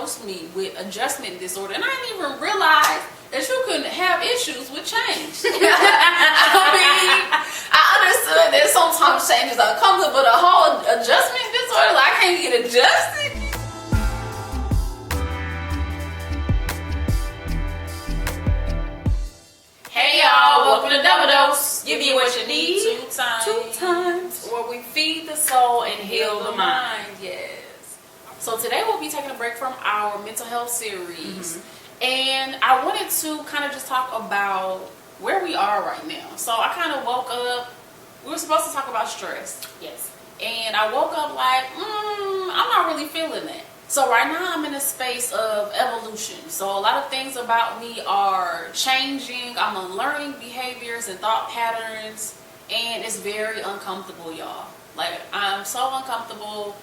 diagnosed me with adjustment disorder, and I didn't even realize that you couldn't have issues with change. I mean, I understood that sometimes change is uncomfortable, but a whole adjustment disorder, like I can't get adjusted. Hey y'all, welcome to Double Dose. Give you what you need two times. Where we feed the soul and heal the mind. Yes. So today we'll be taking a break from our mental health series. And I wanted to kind of just talk about where we are right now. So I kind of woke up, we were supposed to talk about stress. Yes. And I woke up like, I'm not really feeling that. So right now I'm in a space of evolution. So a lot of things about me are changing. I'm unlearning behaviors and thought patterns. And it's very uncomfortable, y'all. Like, I'm so uncomfortable.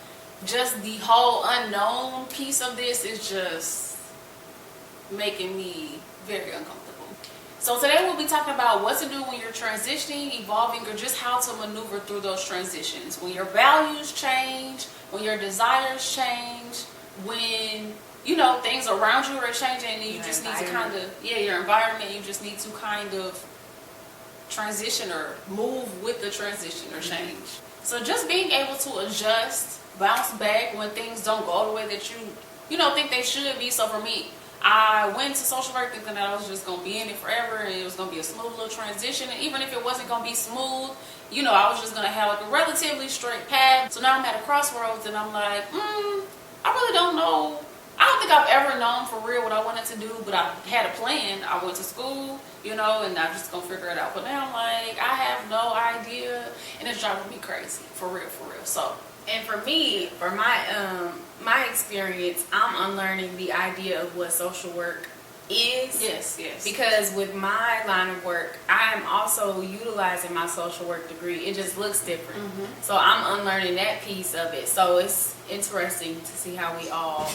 Just the whole unknown piece of this is just making me very uncomfortable. So today we'll be talking about what to do when you're transitioning, evolving, or just how to maneuver through those transitions. When your values change, when your desires change, when, you know, things around you are changing and you just need to kind of, your environment, you just need to kind of transition or move with the transition or change. So just being able to adjust, bounce back when things don't go the way that you know, think they should be. So for me, I went to social work thinking that I was just going to be in it forever and it was going to be a smooth little transition. And even if it wasn't going to be smooth, you know, I was just going to have like a relatively straight path. So now I'm at a crossroads and I'm like, I really don't know. I don't think I've ever known for real what I wanted to do, but I had a plan. I went to school, you know, and I'm just going to figure it out. But now I'm like, I have no idea and it's driving me crazy, for real, for real. So. And for me, for my experience, I'm unlearning the idea of what social work is. Yes, yes. Because with my line of work, I am also utilizing my social work degree. It just looks different. So I'm unlearning that piece of it. So it's interesting to see how we all,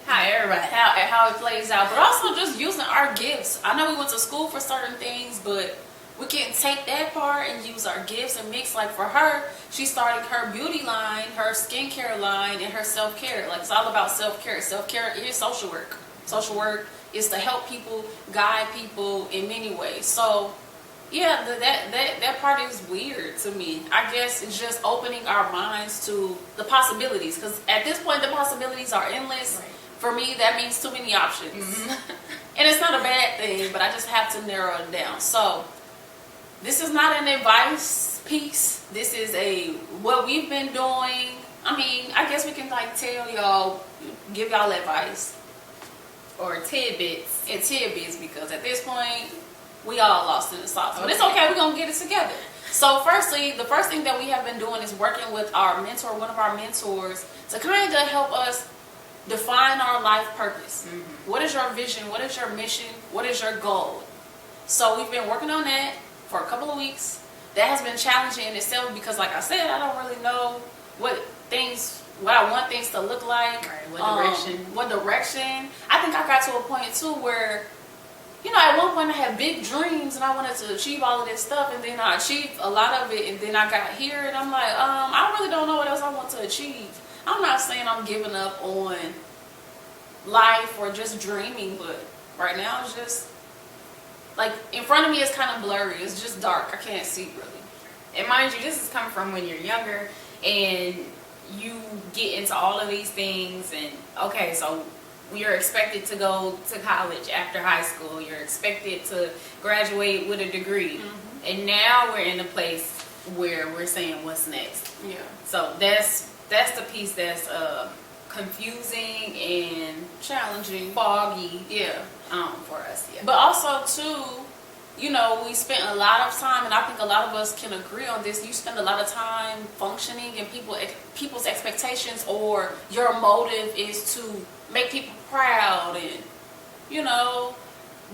how it plays out. But also just using our gifts. I know we went to school for certain things, but we can take that part and use our gifts and mix. Like for her, she started her beauty line, her skincare line, and her self-care. Like it's all about self-care. Self-care is social work. Social work is to help people, guide people in many ways. So yeah, that part is weird to me. I guess it's just opening our minds to the possibilities. Because at this point, the possibilities are endless. Right. For me, that means too many options. And it's not a bad thing, but I just have to narrow it down. So this is not an advice piece. This is what we've been doing. I mean, I guess we can like tell y'all, give y'all advice. or tidbits. And tidbits, because at this point, we all lost in the sauce. But it's okay, we're going to get it together. So firstly, the first thing that we have been doing is working with our mentor, one of our mentors, to kind of help us define our life purpose. What is your vision? What is your mission? What is your goal? So we've been working on that for a couple of weeks. That has been challenging in itself because, like I said, I don't really know what I want things to look like. Right, what direction. I think I got to a point too where, you know, at one point I had big dreams and I wanted to achieve all of this stuff, and then I achieved a lot of it, and then I got here and I'm like, I really don't know what else I want to achieve. I'm not saying I'm giving up on life or just dreaming, but right now it's just like in front of me it's kind of blurry. It's just dark. I can't see really. And mind you, this is coming from when you're younger and you get into all of these things, and okay, so you're expected to go to college after high school. You're expected to graduate with a degree. And now we're in a place where we're saying, what's next? Yeah. So that's the piece that's confusing and challenging, foggy. Yeah. For us. Yeah. But also too, you know, we spent a lot of time, and I think a lot of us can agree on this. You spend a lot of time functioning in people's expectations, or your motive is to make people proud and, you know,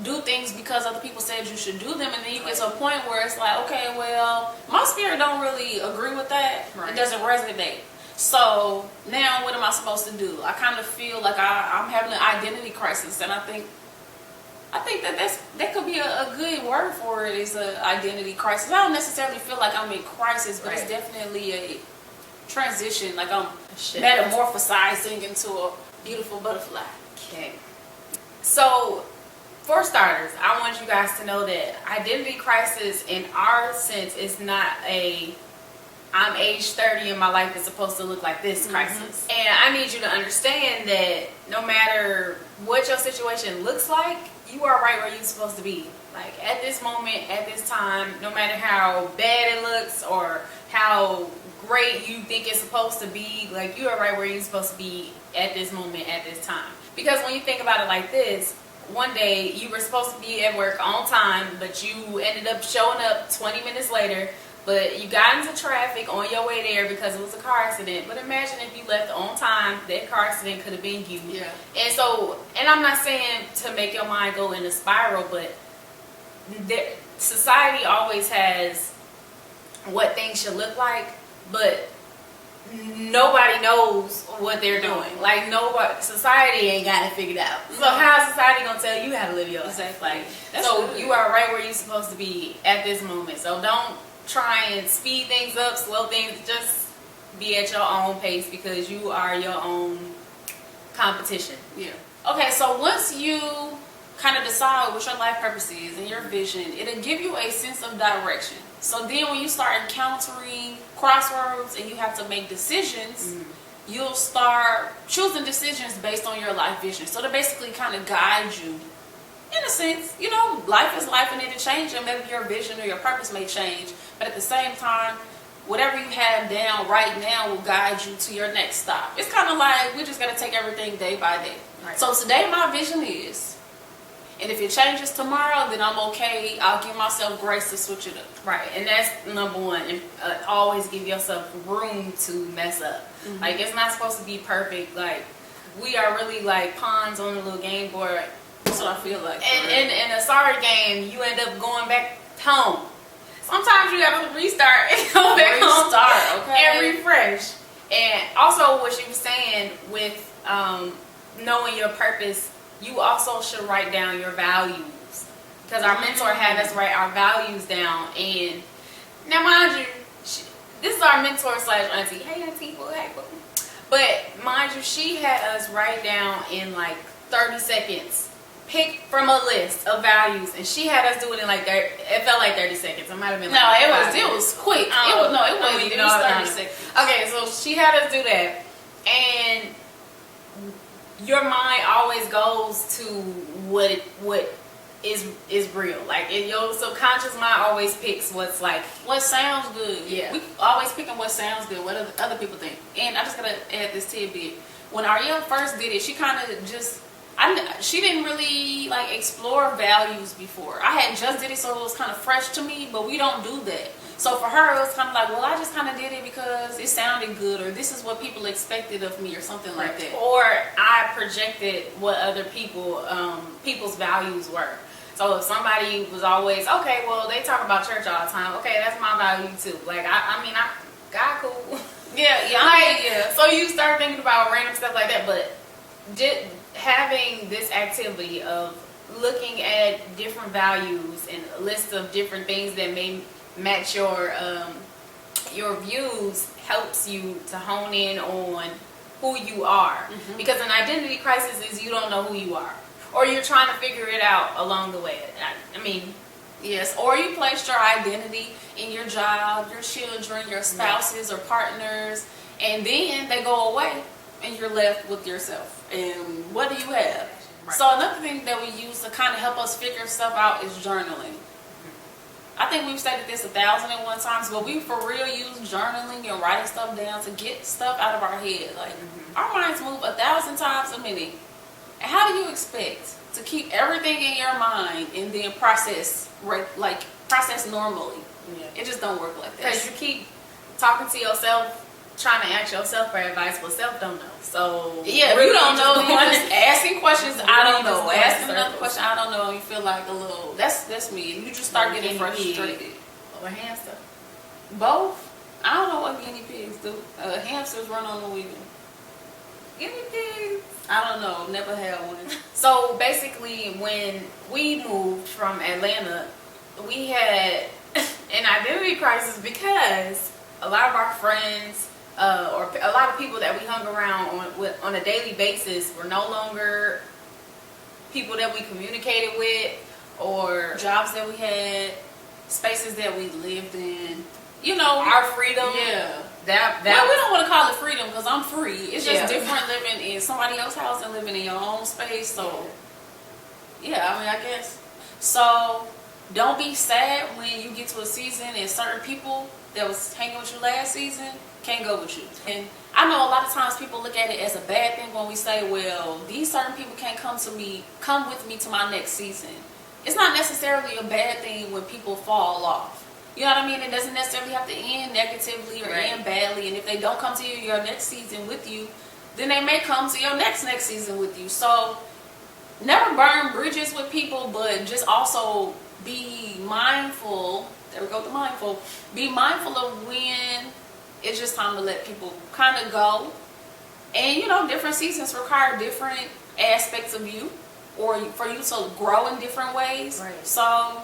do things because other people said you should do them, and then you get to a point where it's like, okay, well, my spirit don't really agree with that. Right. It doesn't resonate. So now what am I supposed to do? I kind of feel like I'm having an identity crisis, and I think that could be a good word for it, is an identity crisis. I don't necessarily feel like I'm in crisis, but It's definitely a transition. Like I'm metamorphosizing into a beautiful butterfly. Okay. So, for starters, I want you guys to know that identity crisis in our sense is not a I'm age 30 and my life is supposed to look like this crisis. And I need you to understand that no matter what your situation looks like, you are right where you're supposed to be. Like at this moment, at this time, no matter how bad it looks or how great you think it's supposed to be, like you are right where you're supposed to be at this moment, at this time. Because when you think about it like this, one day you were supposed to be at work on time, but you ended up showing up 20 minutes later, but you got into traffic on your way there because it was a car accident. But imagine if you left on time, that car accident could have been you. Yeah. And so, and I'm not saying to make your mind go in a spiral, but society always has what things should look like, but nobody knows what they're doing. Like nobody, society ain't got it figured out. So how is society gonna tell you how to live your life? Exactly. Like, That's so good. you are right where you're supposed to be at this moment. So don't try and speed things up, slow things. Just be at your own pace because you are your own competition. Yeah. Okay, so once you kind of decide what your life purpose is and your vision, it'll give you a sense of direction. So then when you start encountering crossroads and you have to make decisions, you'll start choosing decisions based on your life vision. So to basically kind of guide you, in a sense, you know, life is life and it'll change, and maybe your vision or your purpose may change, but at the same time, whatever you have down right now will guide you to your next stop. It's kind of like we just got to take everything day by day. Right. So today my vision is, and if it changes tomorrow, then I'm okay. I'll give myself grace to switch it up. Right, and that's number one. And always give yourself room to mess up. Like it's not supposed to be perfect. Like we are really like pawns on a little game board. That's what I feel like. And in a sorry game, you end up going back home. Sometimes you gotta restart and go back home, okay, and refresh. And also, what you were saying with knowing your purpose, you also should write down your values, because our mentor had us write our values down. And now, mind you, this is our mentor / auntie. Hey, auntie, boo, hey, boo. But mind you, she had us write down in like 30 seconds. Pick from a list of values, and she had us do it in like it felt like 30 seconds. It might have been like it was quick. It wasn't even 30 seconds. Okay, so she had us do that, and your mind always goes to what is real. Like your subconscious mind always picks what's like what sounds good. Yeah, we always picking what sounds good, what other people think. And I just gotta add this tidbit. When Ariel first did it, she kind of just. She didn't really like explore values before. I had just did it, so it was kind of fresh to me, but we don't do that. So for her, it was kind of like, well, I just kind of did it because it sounded good, or this is what people expected of me, or something like that. Or I projected what other people's values were. So if somebody was always, okay, well, they talk about church all the time. Okay, that's my value too. Like, I mean, God cool. Yeah. So you start thinking about random stuff like that, but having this activity of looking at different values and a list of different things that may match your views helps you to hone in on who you are. Because an identity crisis is you don't know who you are, or you're trying to figure it out along the way. I mean, yes, or you placed your identity in your job, your children, your spouses or partners, and then they go away and you're left with yourself. And what do you have? Right. So another thing that we use to kind of help us figure stuff out is journaling. I think we've stated this 1,001 times, but we for real use journaling and writing stuff down to get stuff out of our head. Like our minds move 1,000 times a minute. And how do you expect to keep everything in your mind and then process normally? Yeah. It just don't work like that. Because you keep talking to yourself, trying to ask yourself for advice, but self don't know. So yeah, really you don't know. Just asking questions, I don't know. Asking circles. another question, I don't know. You feel like a little. That's me. You just start getting frustrated. Or hamster. Both. I don't know what guinea pigs do. Hamsters run on the wheel. Guinea pigs. I don't know. Never had one. So basically, when we moved from Atlanta, we had an identity crisis because a lot of our friends or a lot of people that we hung around on a daily basis were no longer people that we communicated with, or jobs that we had, spaces that we lived in. You know, our freedom. Yeah. That well, we don't want to call it freedom because I'm free. It's just Yeah. different living in somebody else's house and living in your own space. So, yeah, I mean, I guess. So, don't be sad when you get to a season and certain people that was hanging with you last season can't go with you. And I know a lot of times people look at it as a bad thing when we say, well, these certain people can't come with me to my next season. It's not necessarily a bad thing when people fall off. You know what I mean? It doesn't necessarily have to end negatively or end badly. And if they don't come to your next season with you, then they may come to your next season with you. So never burn bridges with people, but just also be mindful. There we go, the mindful. Be mindful of when it's just time to let people kind of go. And you know, different seasons require different aspects of you, or for you to grow in different ways. Right. So,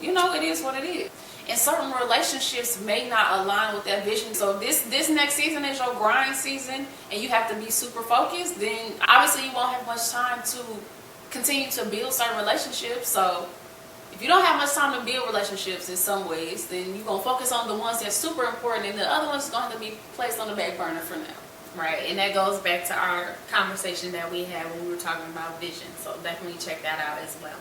you know, it is what it is. And certain relationships may not align with that vision. So this next season is your grind season and you have to be super focused, then obviously you won't have much time to continue to build certain relationships. So if you don't have much time to build relationships in some ways, then you're going to focus on the ones that's super important and the other ones are going to have to be placed on the back burner for now. Right, and that goes back to our conversation that we had when we were talking about vision. So definitely check that out as well.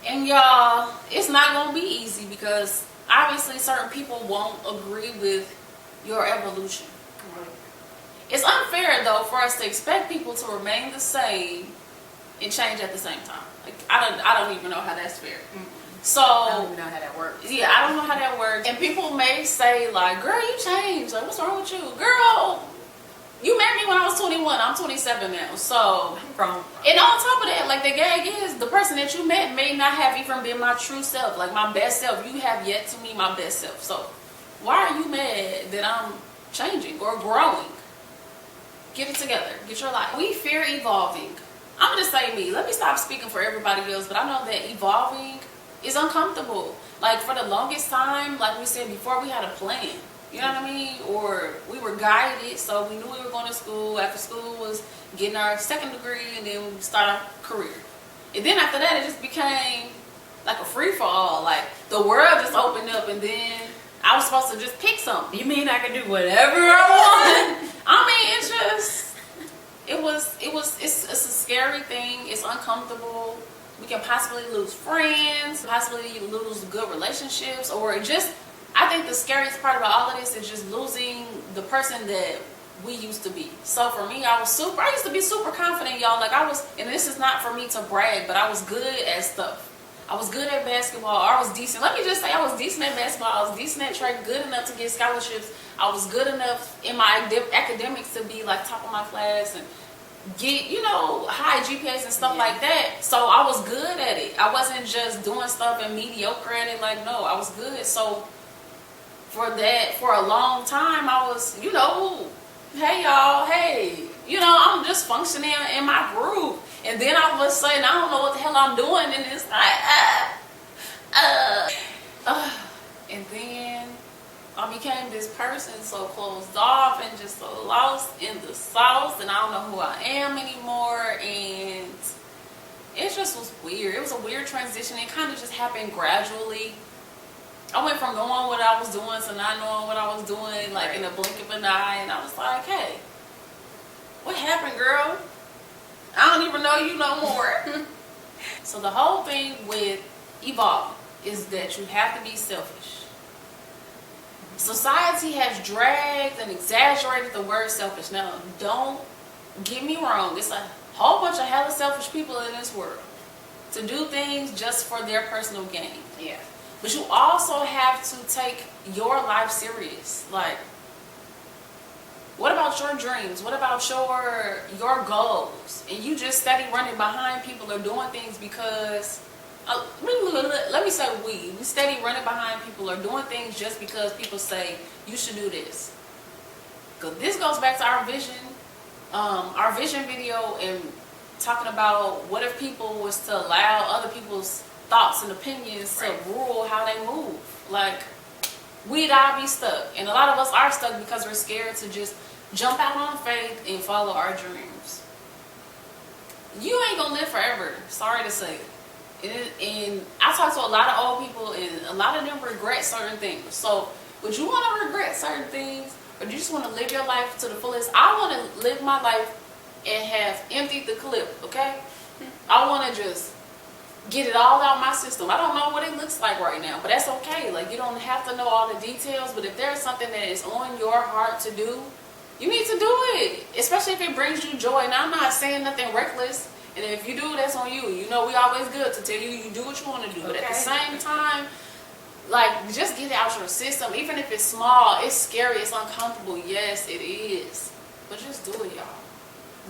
And y'all, it's not going to be easy because obviously certain people won't agree with your evolution. Right. It's unfair though for us to expect people to remain the same and change at the same time. Like I don't even know how that's fair. Mm-hmm. So I don't even know how that works. Yeah, I don't know how that works. And people may say like, "Girl, you changed. Like, what's wrong with you, girl? You met me when I was 21. I'm 27 now. So, and on top of that, like the gag is the person that you met may not have even been my true self, like my best self. You have yet to meet my best self. So, why are you mad that I'm changing or growing? Get it together. Get your life. We fear evolving. I'm gonna just say me. Let me stop speaking for everybody else, but I know that evolving is uncomfortable. Like for the longest time, like we said before, we had a plan. You know what I mean? Or we were guided, so we knew we were going to school. After school was getting our second degree, and then we start our career. And then after that, it just became like a free-for-all. Like the world just opened up, and then I was supposed to just pick something. You mean I can do whatever I want? I mean, it's a scary thing. It's uncomfortable. We can possibly lose friends, possibly lose good relationships, or just, I think the scariest part about all of this is just losing the person that we used to be. So for me, I used to be super confident, y'all. Like and this is not for me to brag, but I was good at stuff. I was good at basketball. I was decent. Let me just say I was decent at basketball. I was decent at track, good enough to get scholarships. I was good enough in my academics to be like top of my class and get, you know, high GPAs and stuff like that. So I was good at it. I wasn't just doing stuff and mediocre at it. Like, no, I was good. So for a long time, I was, you know, hey y'all, hey, you know, I'm just functioning in my groove. And then all of a sudden, I don't know what the hell I'm doing, and it's like, and then I became this person so closed off and just so lost in the sauce, and I don't know who I am anymore, and it just was weird. It was a weird transition. It kind of just happened gradually. I went from knowing what I was doing to not knowing what I was doing, like in a blink of an eye, and I was like, hey, what happened, girl? I don't even know you no more. So the whole thing with evolving is that you have to be selfish. Society has dragged and exaggerated the word selfish. Now, don't get me wrong. It's a whole bunch of hella selfish people in this world to do things just for their personal gain. Yeah. But you also have to take your life serious. Like, what about your dreams? What about your goals? And you just steady running behind people or doing things because, let me say we steady running behind people or doing things just because people say you should do this. Because this goes back to our vision video and talking about what if people was to allow other people's thoughts and opinions to rule how they move. Like, we'd all be stuck. And a lot of us are stuck because we're scared to just jump out on faith and follow our dreams. You ain't gonna live forever. Sorry to say. And I talk to a lot of old people, and a lot of them regret certain things. So, would you want to regret certain things, or do you just want to live your life to the fullest? I want to live my life and have emptied the clip, okay? I want to just get it all out my system. I don't know what it looks like right now, but that's okay. Like, you don't have to know all the details, but if there's something that is on your heart to do, you need to do it, especially if it brings you joy. And I'm not saying nothing reckless, and if you do, that's on you. You know, we always good to tell you do what you want to do, but at the same time, like, just get it out your system. Even if it's small, it's scary, it's uncomfortable. Yes, it is, but just do it, y'all.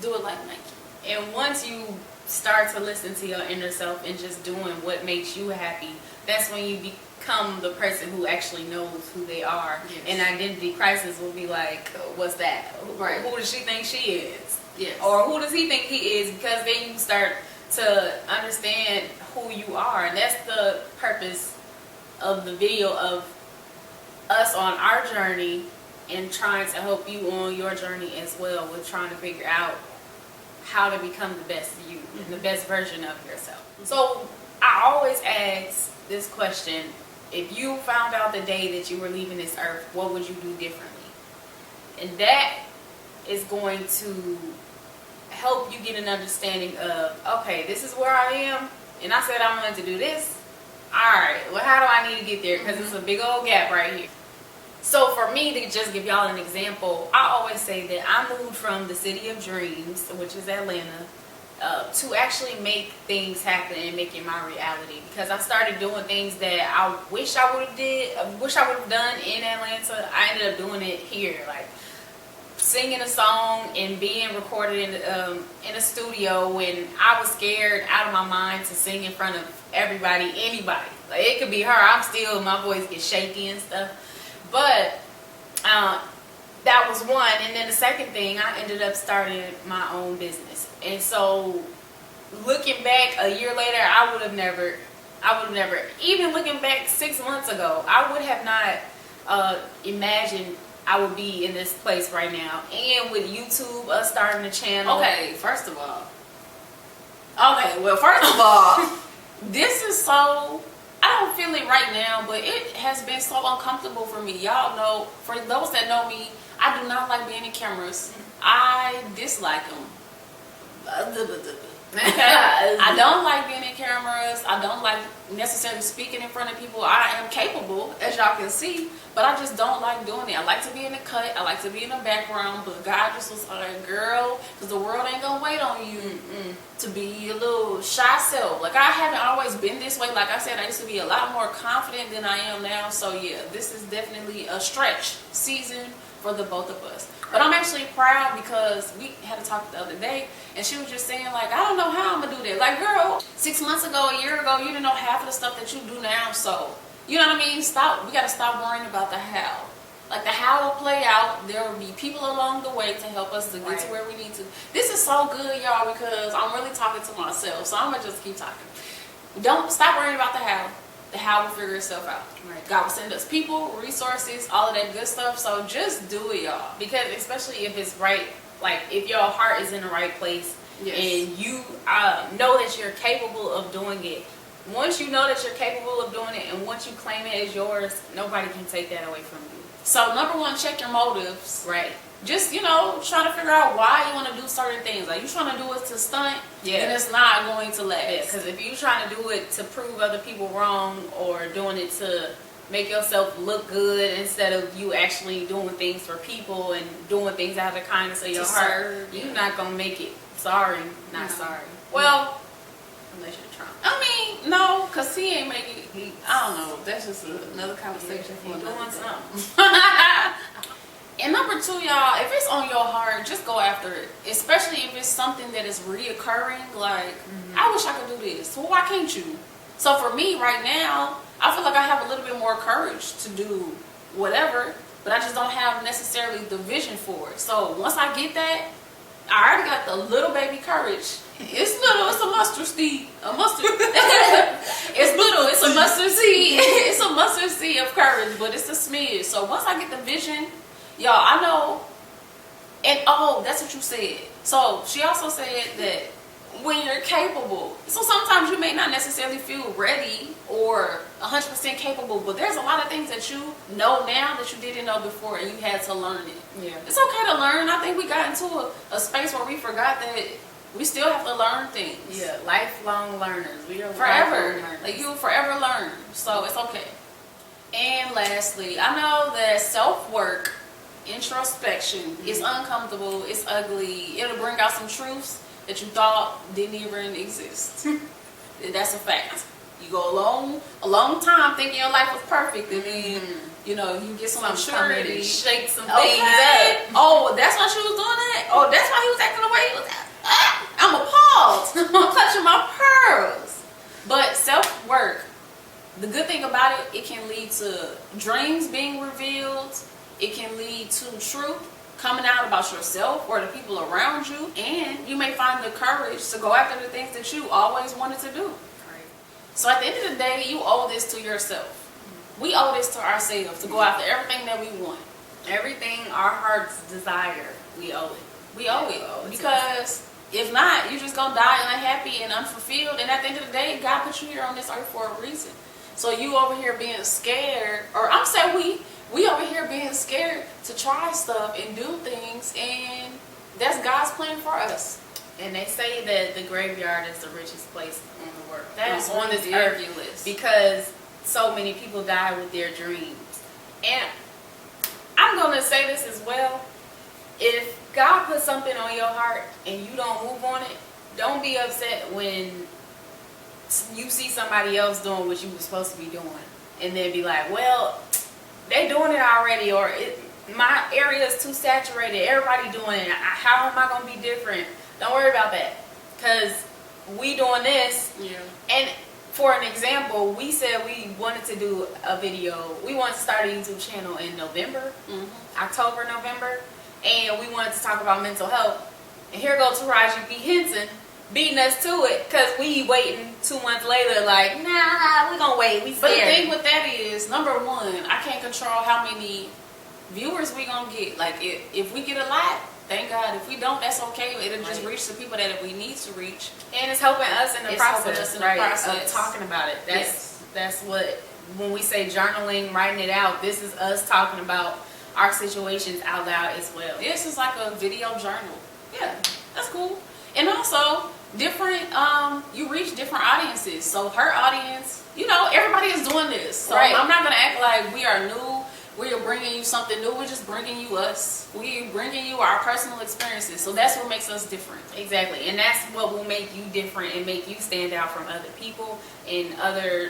Do it like Nike. And once you start to listen to your inner self and just doing what makes you happy, that's when you become the person who actually knows who they are. Yes. And identity crisis will be like, what's that? Right. Who does she think she is? Yes. Or who does he think he is? Because then you start to understand who you are. And that's the purpose of the video of us on our journey, and trying to help you on your journey as well with trying to figure out how to become the best you and the best version of yourself. So I always ask this question: if you found out the day that you were leaving this earth, what would you do differently? And that is going to help you get an understanding of, okay, this is where I am, and I said I wanted to do this. Alright, well, how do I need to get there? Because it's a big old gap right here. So for me, to just give y'all an example, I always say that I moved from the city of dreams, which is Atlanta, to actually make things happen and make it my reality. Because I started doing things that I wish I would have done in Atlanta. I ended up doing it here, like singing a song and being recorded in a studio when I was scared out of my mind to sing in front of everybody, anybody. Like, it could be her. My voice gets shaky and stuff. But that was one. And then the second thing, I ended up starting my own business. And so looking back a year later, I would have never, even looking back 6 months ago, I would have not imagined I would be in this place right now. And with YouTube, us starting a channel. Okay, first of all, this is so, I don't feel it right now, but it has been so uncomfortable for me. Y'all know, for those that know me, I do not like being in cameras. I dislike them. I don't like being in cameras. I don't like necessarily speaking in front of people. I am capable, as y'all can see, but I just don't like doing it. I like to be in the cut. I like to be in the background, but God just was like, girl, because the world ain't gonna wait on you to be a little shy self. Like, I haven't always been this way. Like I said, I used to be a lot more confident than I am now. So yeah, this is definitely a stretch season for the both of us. But I'm actually proud because we had a talk the other day, and she was just saying, like, I don't know how I'm gonna do that. Like, girl, 6 months ago, a year ago, you didn't know half of the stuff that you do now. So, you know what I mean? We gotta stop worrying about the how. Like, the how will play out. There will be people along the way to help us to get to where we need to. This is so good, y'all, because I'm really talking to myself. So I'm gonna just keep talking. Don't stop worrying about the how. The how will figure itself out. Right. God will send us people, resources, all of that good stuff. So just do it, y'all. Because especially if it's right, like if your heart is in the right place, and you know that you're capable of doing it. Once you know that you're capable of doing it, and once you claim it as yours, nobody can take that away from you. So number one, check your motives. Right. Just, trying to figure out why you want to do certain things. Like, you trying to do it to stunt, then it's not going to last. Yeah, because if you're trying to do it to prove other people wrong, or doing it to make yourself look good instead of you actually doing things for people and doing things out of the kindness of your heart, you're not going to make it. Sorry, not sorry. Well, unless you're Trump. I mean, no, because he ain't making it. I don't know. That's just another conversation for another doing day. something. And number two, y'all, if it's on your heart, just go after it. Especially if it's something that is reoccurring. Like, I wish I could do this. Well, why can't you? So for me right now, I feel like I have a little bit more courage to do whatever, but I just don't have necessarily the vision for it. So once I get that, I already got the little baby courage. It's little, it's a mustard seed. It's little, it's a mustard seed. It's a mustard seed of courage, but it's a smidge. So once I get the vision, y'all, I know And oh, that's what you said. So she also said that when you're capable, so sometimes you may not necessarily feel ready or 100% capable, but there's a lot of things that you know now that you didn't know before, and you had to learn it. Yeah. It's okay to learn. I think we got into a space where we forgot that we still have to learn things. Yeah, lifelong learners. We are Forever. lifelong learners. Like, you will forever learn. So it's okay. And lastly, I know that self-work, introspection is uncomfortable, it's ugly, it'll bring out some truths that you thought didn't even exist. That's a fact. You go a long time thinking your life was perfect, and then you know you get some maturity, shake some okay. things up. Oh, that's why she was doing that. Oh, that's why he was acting the way he was acting. I'm appalled. I'm clutching my pearls. But self-work, the good thing about it, it can lead to dreams being revealed. It can lead to truth coming out about yourself or the people around you, and you may find the courage to go after the things that you always wanted to do. Right. So at the end of the day, you owe this to yourself. We owe this to ourselves to go after everything that we want. Everything our hearts desire, we owe it. We owe it. Because if not, you're just going to die unhappy and unfulfilled. And at the end of the day, God put you here on this earth for a reason. So you over here being scared, or I'm saying we over here being scared to try stuff and do things, and that's God's plan for us. And they say that the graveyard is the richest place on the world. That is on this ridiculous. earth, because so many people die with their dreams. And I'm going to say this as well. If God puts something on your heart and you don't move on it, don't be upset when you see somebody else doing what you were supposed to be doing, and then be like, well, they doing it already, or my area is too saturated, everybody doing it, how am I going to be different? Don't worry about that, because we doing this. Yeah. And for an example, we said we wanted to do a video, we wanted to start a YouTube channel in November, October, November, and we wanted to talk about mental health, and here goes Taraji P. Henson beating us to it, because we waiting 2 months later like, nah, we gonna wait, we scared. But the thing with that is, number one, I can't control how many viewers we gonna get. Like, if we get a lot, thank God. If we don't, that's okay. It'll just reach the people that we need to reach. And it's helping us in the process, process of talking about it. That's what, when we say journaling, writing it out, this is us talking about our situations out loud as well. This is like a video journal. Yeah, that's cool. And also, different, you reach different audiences. So her audience, you know, everybody is doing this. So I'm not going to act like we are new. We are bringing you something new. We're just bringing you us. We're bringing you our personal experiences. So that's what makes us different. Exactly. And that's what will make you different and make you stand out from other people in other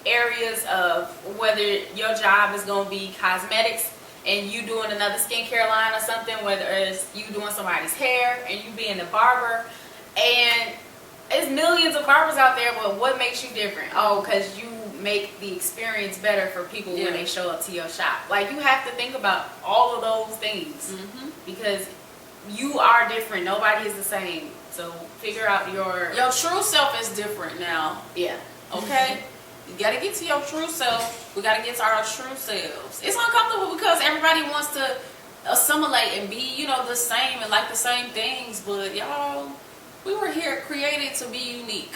areas of whether your job is going to be cosmetics and you doing another skincare line or something, whether it's you doing somebody's hair and you being a barber. And there's millions of barbers out there, but what makes you different? Oh, because you make the experience better for people when they show up to your shop. Like, you have to think about all of those things because you are different. Nobody is the same. So figure out your true self is different now. Yeah. Okay? You got to get to your true self. We got to get to our true selves. It's uncomfortable because everybody wants to assimilate and be, you know, the same and like the same things. But y'all, we were here created to be unique.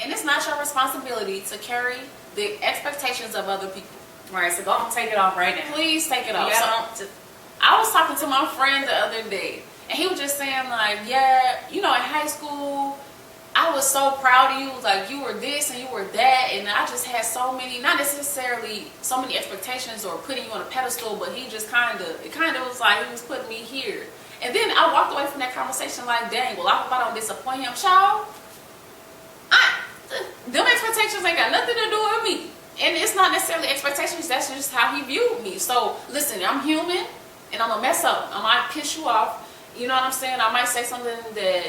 And it's not your responsibility to carry the expectations of other people. Right, so go on, take it off right now. Please take it off. So, I was talking to my friend the other day, and he was just saying, like, yeah, you know, in high school, I was so proud of you. Like, you were this and you were that, and I just had so many, not necessarily so many expectations or putting you on a pedestal, but he just it kind of was like he was putting me here. And then I walked away from that conversation like, dang, well, I hope I don't disappoint him. Child, them expectations ain't got nothing to do with me. And it's not necessarily expectations, that's just how he viewed me. So, listen, I'm human, and I'm going to mess up. I might piss you off. You know what I'm saying? I might say something that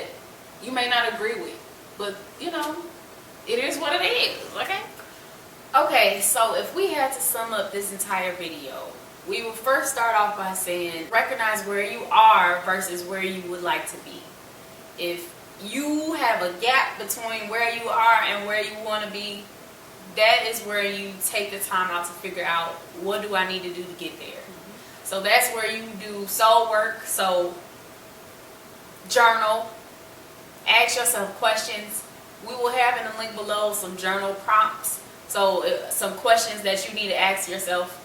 you may not agree with. But, you know, it is what it is, okay? Okay, so if we had to sum up this entire video, we would first start off by saying, recognize where you are versus where you would like to be. If you have a gap between where you are and where you want to be, that is where you take the time out to figure out, what do I need to do to get there? So that's where you do soul work. So journal, ask yourself questions. We will have in the link below some journal prompts. So some questions that you need to ask yourself.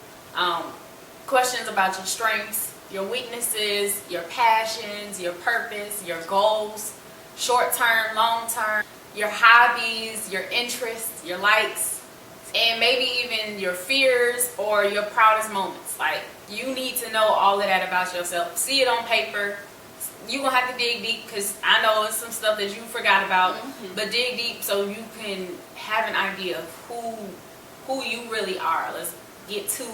Questions about your strengths, your weaknesses, your passions, your purpose, your goals, short term, long term, your hobbies, your interests, your likes, and maybe even your fears or your proudest moments. Like, you need to know all of that about yourself. See it on paper. You're going to have to dig deep, because I know it's some stuff that you forgot about. But dig deep so you can have an idea of who you really are. Let's get to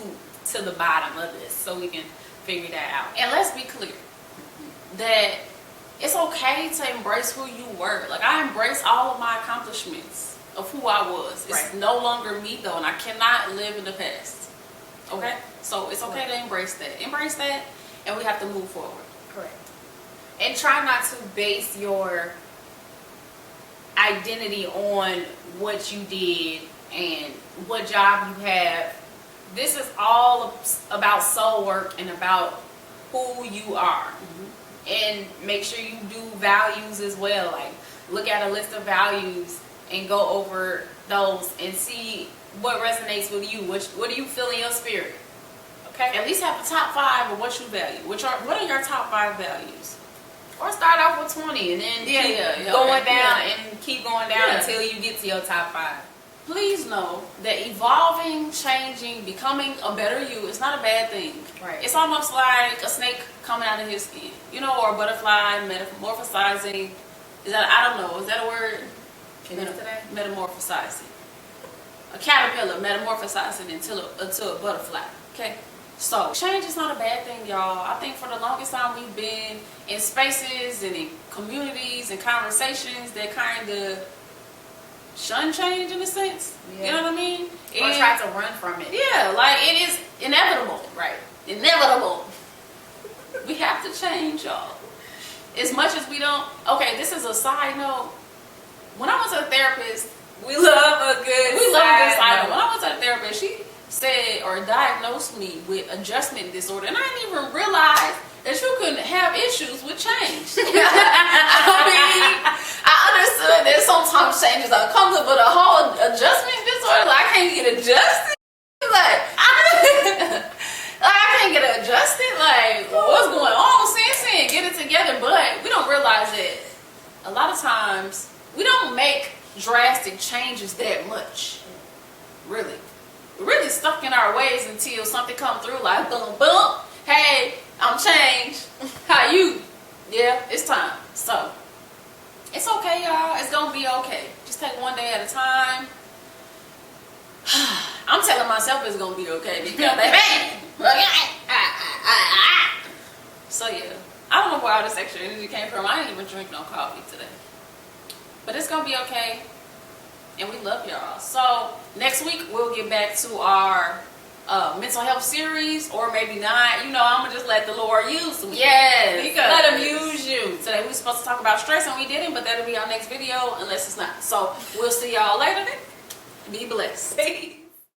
the bottom of this so we can figure that out. And let's be clear that it's okay to embrace who you were. Like, I embrace all of my accomplishments of who I was. It's no longer me, though, and I cannot live in the past. Okay? So it's okay to embrace that. Embrace that, and we have to move forward. Correct. And try not to base your identity on what you did and what job you have. This is all about soul work and about who you are. And make sure you do values as well. Like, look at a list of values and go over those and see what resonates with you. What do you feel in your spirit? Okay? At least have the top 5 of what you value. What are your top 5 values? Or start off with 20 and then keep going down and keep going down until you get to your top 5. Please know that evolving, changing, becoming a better you is not a bad thing. Right. It's almost like a snake coming out of his skin, or a butterfly metamorphosizing. I don't know, is that a word? Metamorphosizing. A caterpillar metamorphosizing into a butterfly. Okay? So, change is not a bad thing, y'all. I think for the longest time we've been in spaces and in communities and conversations that kind of shun change in a sense. You know what I mean? Or try to run from it. Yeah, like, it is inevitable. Right. Inevitable. We have to change, y'all. As much as we don't. Okay, this is a side note. When I went to a therapist, we love a good side note. When I went to a therapist, she said or diagnosed me with adjustment disorder, and I didn't even realize that you couldn't have issues with change. I mean, I understood that sometimes change is uncomfortable, but a whole adjustment disorder, like, I can't get adjusted. Like, I can't get adjusted. Like, what's going on? Sin, get it together. But we don't realize that a lot of times we don't make drastic changes that much. Really. We're really stuck in our ways until something comes through, like, boom, boom. Hey, I'm changed. How you? Yeah, it's time. So, it's okay, y'all. It's going to be okay. Just take one day at a time. I'm telling myself it's going to be okay because, so, yeah. I don't know where all this extra energy came from. I didn't even drink no coffee today. But it's going to be okay. And we love y'all. So, next week, we'll get back to our mental health series, or maybe not. I'm going to just let the Lord use me. Yes. Let him use you. Today, we were supposed to talk about stress, and we didn't, but that'll be our next video, unless it's not. So, we'll see y'all later. Be blessed.